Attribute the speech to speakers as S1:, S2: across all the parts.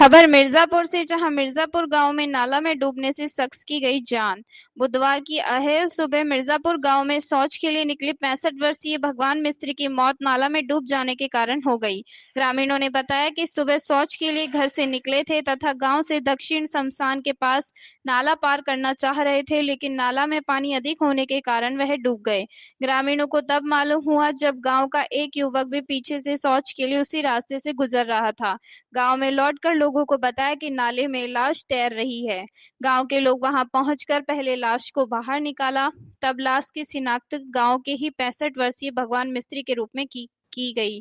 S1: खबर मिर्जापुर से, जहां मिर्जापुर गांव में नाला में डूबने से शख्स की गई जान। बुधवार की अहल सुबह मिर्जापुर गांव में शौच के लिए निकले 65 वर्षीय भगवान मिस्त्री की मौत नाला में डूब जाने के कारण हो गई। ग्रामीणों ने बताया कि सुबह शौच के लिए घर से निकले थे तथा गांव से दक्षिण शमशान के पास नाला पार करना चाह रहे थे, लेकिन नाला में पानी अधिक होने के कारण वह डूब गए। ग्रामीणों को तब मालूम हुआ जब गाँव का एक युवक भी पीछे से शौच के लिए उसी रास्ते से गुजर रहा था। गांव में लौटकर लोगों को बताया कि नाले में लाश तैर रही है। गांव के लोग वहां पहुंचकर पहले लाश को बाहर निकाला, तब लाश की शिनाख्त गांव के ही 65 वर्षीय भगवान मिस्त्री के रूप में की गई।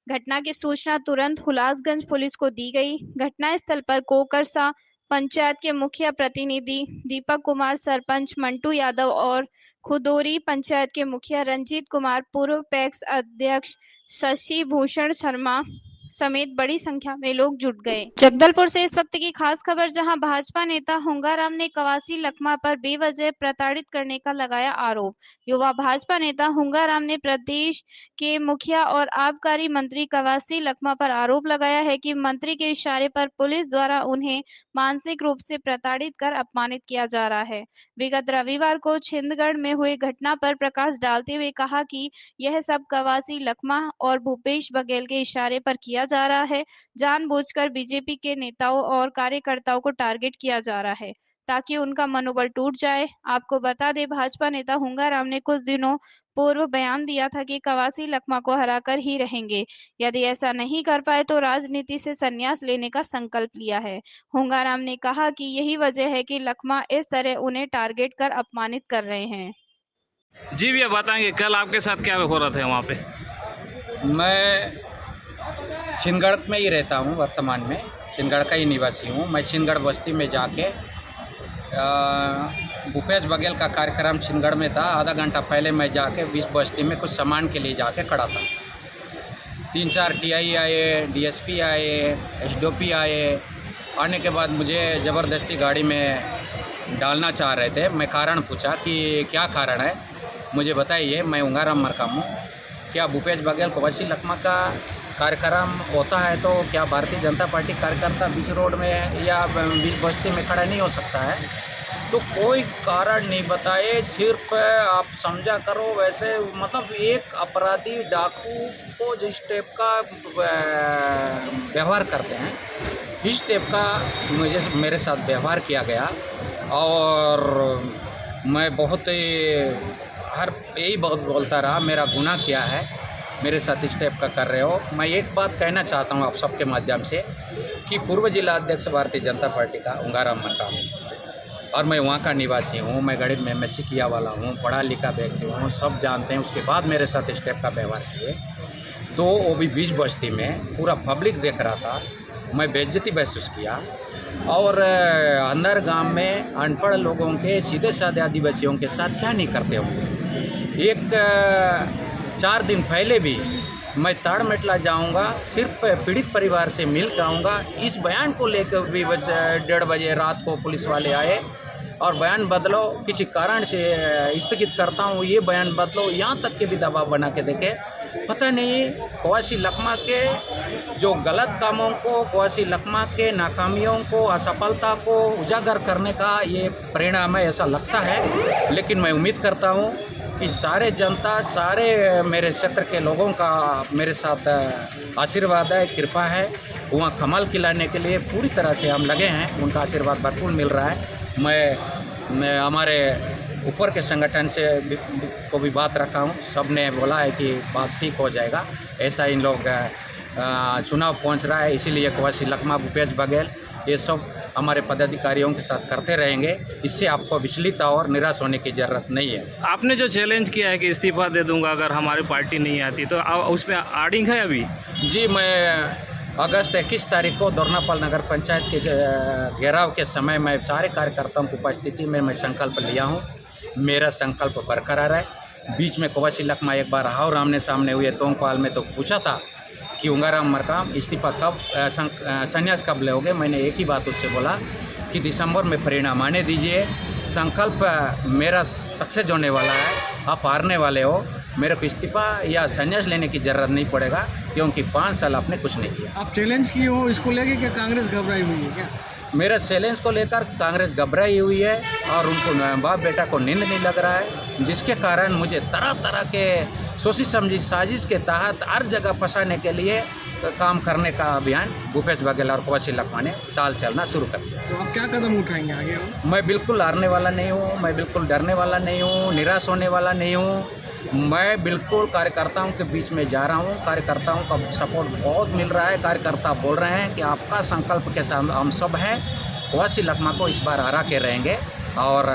S1: घटना की सूचना तुरंत हुलासगंज पुलिस को दी गई। घटनास्थल पर कोकरसा पंचायत के मुखिया प्रतिनिधि दीपक कुमार, सरपंच मंटू यादव और खुदोरी पंचायत के मुखिया रंजीत कुमार, पूर्व पैक्स अध्यक्ष शशि भूषण शर्मा समेत बड़ी संख्या में लोग जुट गए। जगदलपुर से इस वक्त की खास खबर, जहां भाजपा नेता हुंगाराम ने कवासी लखमा पर बेवजह प्रताड़ित करने का लगाया आरोप। युवा भाजपा नेता हुंगाराम ने प्रदेश के मुखिया और आबकारी मंत्री कवासी लखमा पर आरोप लगाया है कि मंत्री के इशारे पर पुलिस द्वारा उन्हें मानसिक रूप से प्रताड़ित कर अपमानित किया जा रहा है। विगत रविवार को छिंदगढ़ में हुई घटना पर प्रकाश डालते हुए कहा कि यह सब कवासी लखमा और भूपेश बघेल के इशारे पर किया जा रहा है। जानबूझकर बीजेपी के नेताओं और कार्यकर्ताओं को टारगेट किया जा रहा है ताकि उनका मनोबल टूट जाए। आपको बता दें, भाजपा नेता हुंगाराम ने कुछ दिनों पूर्व बयान दिया था कि कवासी लखमा को हराकर ही रहेंगे। यदि ऐसा नहीं कर पाए तो राजनीति से संन्यास लेने का संकल्प लिया है। हुंगाराम ने कहा कि यही वजह है कि लखमा इस तरह उन्हें टारगेट कर अपमानित कर रहे हैं।
S2: जी भैया, बताएंगे कल आपके साथ क्या हो रहा था वहाँ पे?
S3: मैं छिंदगढ़ में ही रहता हूँ, वर्तमान में छिंदगढ़ का ही निवासी हूँ। मैं छिंदगढ़ बस्ती में जाके भूपेश बघेल का कार्यक्रम छिंदगढ़ में था। आधा घंटा पहले मैं जाके 20 बस्ती में कुछ सामान के लिए जाके खड़ा था। 3-4 टीआई आए, डीएसपी आए, एसडीओपी आए। आने के बाद मुझे ज़बरदस्ती गाड़ी में डालना चाह रहे थे। मैं कारण पूछा कि क्या कारण है, मुझे बताइए। मैं हुंगाराम मरकाम हूँ। क्या भूपेश बघेल कवासी लखमा का कार्यक्रम होता है तो क्या भारतीय जनता पार्टी कार्यकर्ता बीच रोड में या बीच बस्ती में खड़ा नहीं हो सकता है? तो कोई कारण नहीं बताए, सिर्फ आप समझा करो वैसे। मतलब एक अपराधी डाकू को जिस टाइप का व्यवहार करते हैं, इस टाइप का मेरे साथ व्यवहार किया गया। और मैं बहुत यही बहुत बोलता रहा, मेरा गुनाह क्या है, मेरे साथ इस टाइप का कर रहे हो। मैं एक बात कहना चाहता हूँ आप सबके माध्यम से कि पूर्व जिला अध्यक्ष भारतीय जनता पार्टी का हुंगाराम मरकाम हूँ और मैं वहाँ का निवासी हूँ। मैं गणित में एमएससी किया वाला हूँ, पढ़ा लिखा व्यक्ति हूँ, सब जानते हैं। उसके बाद मेरे साथ इस टाइप का व्यवहार किए तो वो भी 20 बस्ती में पूरा पब्लिक देख रहा था। मैं बेइज्जती महसूस किया। और अंदर गांव में अनपढ़ लोगों के, सीधे साधे आदिवासियों के साथ क्या नहीं करते होंगे। 4 दिन पहले भी मैं ताड़मेटला जाऊंगा, सिर्फ पीड़ित परिवार से मिल कर आऊँगा। इस बयान को लेकर भी 1:30 बजे रात को पुलिस वाले आए और बयान बदलो, किसी कारण से स्थगित करता हूँ, ये बयान बदलो, यहाँ तक के भी दबाव बना के देखे। पता नहीं कवासी लखमा के जो गलत कामों को, कवासी लखमा के नाकामियों को, असफलता को उजागर करने का ये परिणाम है, ऐसा लगता है। लेकिन मैं उम्मीद करता हूँ कि सारे जनता, सारे मेरे क्षेत्र के लोगों का मेरे साथ आशीर्वाद है, कृपा है। वहाँ कमाल खिलाने के लिए पूरी तरह से हम लगे हैं, उनका आशीर्वाद भरपूर मिल रहा है। मैं हमारे ऊपर के संगठन से को भी बात रखा हूँ, सब ने बोला है कि बात ठीक हो जाएगा। ऐसा इन लोग चुनाव पहुँच रहा है, इसीलिए कवासी लखमा, भूपेश बघेल ये सब हमारे पदाधिकारियों के साथ करते रहेंगे। इससे आपको विचलित और निराश होने की ज़रूरत नहीं है।
S2: आपने जो चैलेंज किया है कि इस्तीफा दे दूंगा अगर हमारी पार्टी नहीं आती, तो उसमें आडिंग है अभी? जी,
S3: मैं अगस्त 21 तारीख को दोरनापाल नगर पंचायत के घेराव के समय मैं सारे कार्यकर्ताओं की उपस्थिति में मैं संकल्प लिया हूँ। मेरा संकल्प बरकरार है। बीच में कवासी लखमा एक बार हाव आमने सामने हुए तोंगपाल में, तो पूछा था कि हुंगाराम मरकाम इस्तीफा कब, संन्यास कब लोगे। मैंने एक ही बात उससे बोला कि दिसंबर में परिणाम आने दीजिए। संकल्प मेरा सक्सेस होने वाला है, आप हारने वाले हो। मेरे को इस्तीफा या संन्यास लेने की ज़रूरत नहीं पड़ेगा, क्योंकि 5 साल आपने कुछ नहीं किया।
S4: आप चैलेंज किए हो इसको लेके, क्या कांग्रेस घबराई हुई है क्या?
S3: मेरे चैलेंज को लेकर कांग्रेस घबराई हुई है और उनको बाप बेटा को नींद नहीं लग रहा है, जिसके कारण मुझे तरह तरह के सोची समझी साजिश के तहत हर जगह फंसाने के लिए काम करने का अभियान भूपेश बघेल और कौशिक लखमा ने चाल चलना शुरू कर दिया।
S4: तो आप क्या कदम उठाएंगे आगे?
S3: मैं बिल्कुल हारने वाला नहीं हूँ, मैं बिल्कुल डरने वाला नहीं हूँ, निराश होने वाला नहीं हूँ। मैं बिल्कुल कार्यकर्ताओं के बीच में जा रहा हूँ, कार्यकर्ताओं का सपोर्ट बहुत मिल रहा है। कार्यकर्ता बोल रहे हैं कि आपका संकल्प के साथ हम सब हैं, कौशिक लखमा को इस बार हरा के रहेंगे और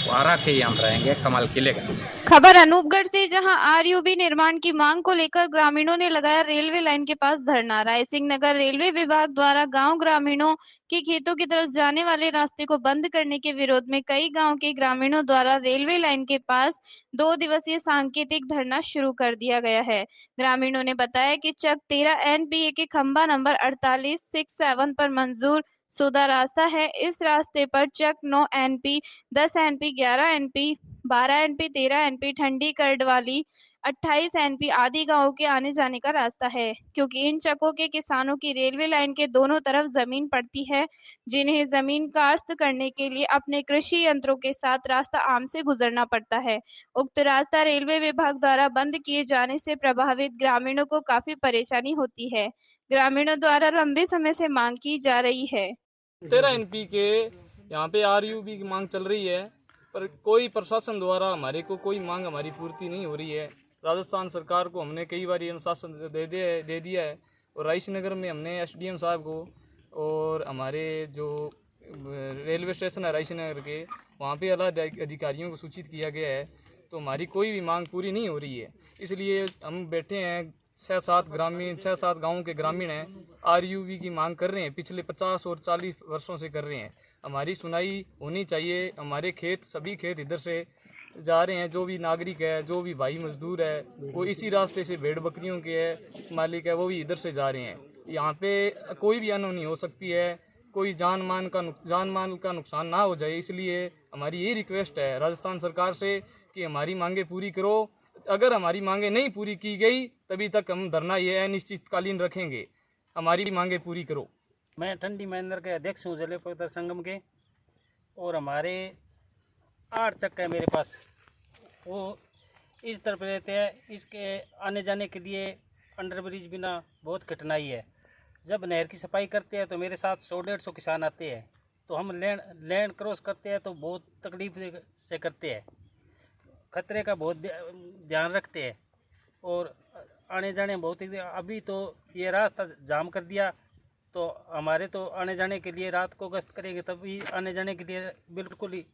S3: हरा के ही हम रहेंगे, कमाल खिलेगा।
S1: खबर अनूपगढ़ से, जहां आरयूबी निर्माण की मांग को लेकर ग्रामीणों ने लगाया रेलवे लाइन के पास धरना। रायसिंह नगर रेलवे विभाग द्वारा गांव ग्रामीणों के खेतों की तरफ जाने वाले रास्ते को बंद करने के विरोध में कई गांव के ग्रामीणों द्वारा रेलवे लाइन के पास 2 दिवसीय सांकेतिक धरना शुरू कर दिया गया है। ग्रामीणों ने बताया कि चक 13 एनपीए के खंभा नंबर 4867 पर मंजूर शुदा रास्ता है। इस रास्ते पर चक 9 NP, 10 NP, 11 NP, 12 NP, 13 NP, ठंडी करडवाली, 28 एनपी आदि गांवों के आने जाने का रास्ता है, क्योंकि इन चकों के किसानों की रेलवे लाइन के दोनों तरफ जमीन पड़ती है, जिन्हें जमीन काश्त करने के लिए अपने कृषि यंत्रों के साथ रास्ता आम से गुजरना पड़ता है। उक्त रास्ता रेलवे विभाग द्वारा बंद किए जाने से प्रभावित ग्रामीणों को काफी परेशानी होती है। ग्रामीणों द्वारा लंबे समय से मांग की जा रही है।
S5: 13 एनपी के यहाँ पे आरयूबी की मांग चल रही है, पर कोई प्रशासन द्वारा हमारे को कोई मांग हमारी पूर्ति नहीं हो रही है। राजस्थान सरकार को हमने कई बार अनुशासन दे दिया है, और रायसिंह नगर में हमने एसडीएम साहब को और हमारे जो रेलवे स्टेशन है रायसिंह नगर के, वहाँ पे आला अधिकारियों को सूचित किया गया है, तो हमारी कोई भी मांग पूरी नहीं हो रही है। इसलिए हम बैठे हैं, 6-7 गाँवों के ग्रामीण हैं, आरयूबी की मांग कर रहे हैं, पिछले 50 और 40 वर्षों से कर रहे हैं। हमारी सुनाई होनी चाहिए। हमारे खेत, सभी खेत इधर से जा रहे हैं, जो भी नागरिक है, जो भी भाई मजदूर है, वो इसी रास्ते से भेड़ बकरियों के है मालिक है, वो भी इधर से जा रहे हैं। यहाँ पे कोई भी अनहोनी हो सकती है, कोई जान माल का नुकसान ना हो जाए, इसलिए हमारी यही रिक्वेस्ट है राजस्थान सरकार से कि हमारी मांगे पूरी करो। अगर हमारी मांगे नहीं पूरी की गई, तभी तक हम धरना ये अनिश्चितकालीन रखेंगे। हमारी मांगे पूरी करो।
S6: मैं ठंडी महेंद्र के अध्यक्ष हूँ जले पवित्र संगम के, और हमारे 8 चक्का है मेरे पास, वो इस तरफ रहते हैं। इसके आने जाने के लिए अंडर ब्रिज बिना बहुत कठिनाई है। जब नहर की सफाई करते हैं तो मेरे साथ 100-150 किसान आते हैं, तो हम लैंड क्रॉस करते हैं तो बहुत तकलीफ से करते हैं, खतरे का बहुत ध्यान रखते हैं, और आने जाने बहुत ही। अभी तो ये रास्ता जाम कर दिया, तो हमारे तो आने जाने के लिए रात को गश्त करेंगे तभी आने जाने के लिए बिल्कुल ही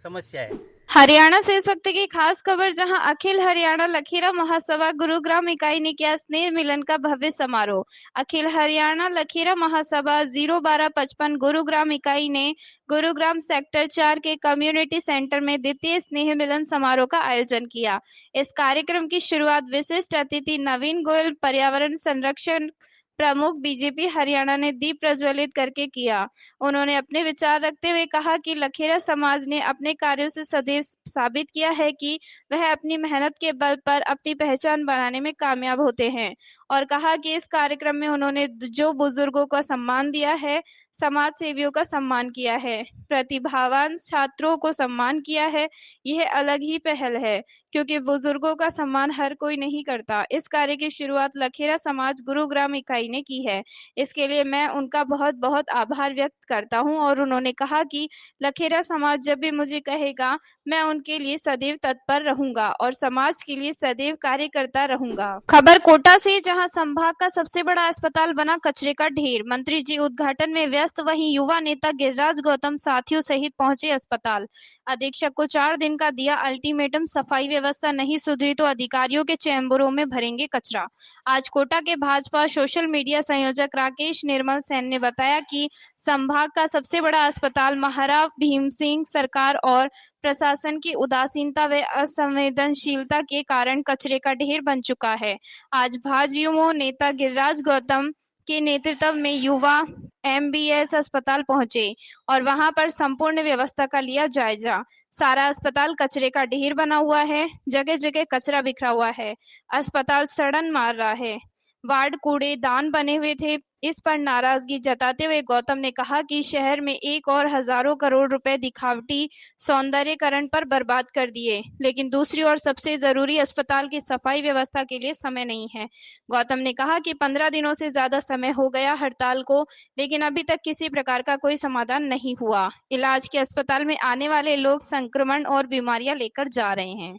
S6: समस्या है।
S1: हरियाणा से इस वक्त की खास खबर, जहां अखिल हरियाणा लखेरा महासभा गुरुग्राम इकाई ने किया स्नेह मिलन का भव्य समारोह। अखिल हरियाणा लखेरा महासभा 01255 गुरुग्राम इकाई ने गुरुग्राम सेक्टर 4 के कम्युनिटी सेंटर में द्वितीय स्नेह मिलन समारोह का आयोजन किया। इस कार्यक्रम की शुरुआत विशिष्ट अतिथि नवीन गोयल, पर्यावरण संरक्षण प्रमुख बीजेपी हरियाणा ने दीप प्रज्वलित करके किया। उन्होंने अपने विचार रखते हुए कहा कि लखेरा समाज ने अपने कार्यों से सदैव साबित किया है कि वह अपनी मेहनत के बल पर अपनी पहचान बनाने में कामयाब होते हैं, और कहा कि इस कार्यक्रम में उन्होंने जो बुजुर्गों का सम्मान दिया है, समाज सेवियों का सम्मान किया है, प्रतिभावान छात्रों को सम्मान किया है, यह अलग ही पहल है, क्योंकि बुजुर्गों का सम्मान हर कोई नहीं करता। इस कार्य की शुरुआत लखेरा समाज गुरुग्राम इकाई ने की है। इसके लिए मैं उनका बहुत बहुत आभार व्यक्त करता हूं, और उन्होंने कहा कि लखेरा समाज जब भी मुझे कहेगा, मैं उनके लिए सदैव तत्पर रहूंगा और समाज के लिए सदैव कार्य करता रहूंगा। खबर कोटा से, जहां संभाग का सबसे बड़ा अस्पताल बना कचरे का ढेर। मंत्री जी उद्घाटन में व्यस्त, वहीं युवा नेता गिरिराज गौतम साथियों सहित पहुंचे अस्पताल। अधीक्षक को 4 दिन का दिया अल्टीमेटम, सफाई व्यवस्था नहीं सुधरी तो अधिकारियों के चैम्बरों में भरेंगे कचरा। आज कोटा के भाजपा सोशल मीडिया संयोजक राकेश निर्मल सेन ने बताया कि संभाग का सबसे बड़ा अस्पताल महाराव भीम सिंह सरकार और प्रशासन की उदासीनता व असंवेदनशीलता के कारण कचरे का ढेर बन चुका है। आज भाजयुमो नेता गिरिराज गौतम के नेतृत्व में युवा MBS अस्पताल पहुंचे और वहां पर संपूर्ण व्यवस्था का लिया जायजा। सारा अस्पताल कचरे का ढेर बना हुआ है, जगह जगह कचरा बिखरा हुआ है। अस्पताल सड़न मार रहा है। वार्ड कूड़ेदान बने हुए थे। इस पर नाराजगी जताते हुए गौतम ने कहा कि शहर में एक और हजारों करोड़ रुपए दिखावटी सौंदर्यकरण पर बर्बाद कर दिए, लेकिन दूसरी ओर सबसे जरूरी अस्पताल की सफाई व्यवस्था के लिए समय नहीं है। गौतम ने कहा कि 15 दिनों से ज्यादा समय हो गया हड़ताल को, लेकिन अभी तक किसी प्रकार का कोई समाधान नहीं हुआ। इलाज के अस्पताल में आने वाले लोग संक्रमण और बीमारियां लेकर जा रहे हैं।